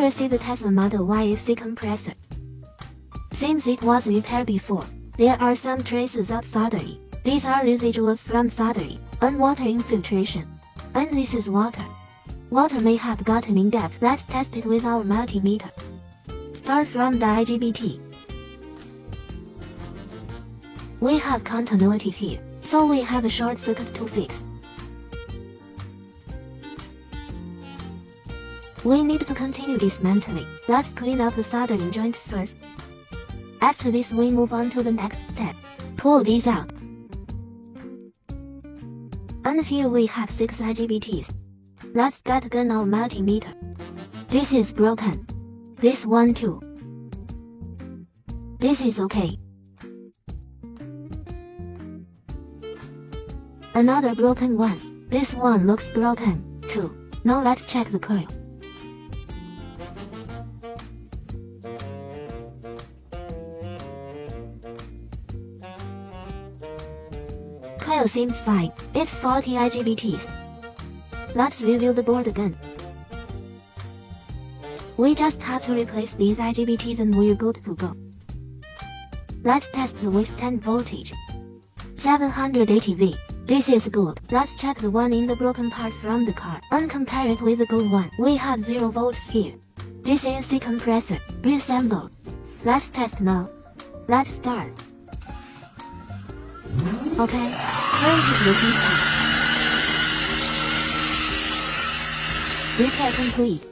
Here we see the Tesla Model Y HVAC compressor. Seems it was repaired before. There are some traces of soldering. These are residuals from soldering and water infiltration. And this is water. Water may have gotten in depth. Let's test it with our multimeter. Start from the IGBT. We have continuity here, so we have a short circuit to fix. We need to continue dismantling. Let's clean up the soldering joints first. After this, we move on to the next step. Pull these out. And here we have 6 IGBTs. Let's get again our multimeter. This is broken. This one too. This is okay. Another broken one. This one looks broken too. Now let's check the coil. Coil seems fine. It's 40 IGBTs. Let's review the board again. We just have to replace these IGBTs and we're good to go. Let's test the withstand voltage. 780 V. This is good. Let's check the one in the broken part from the car and compare it with the good one. We have 0 volts here. This is the compressor. Reassembled. Let's test now. Let's start. Okay, current is looking fine. Repair complete.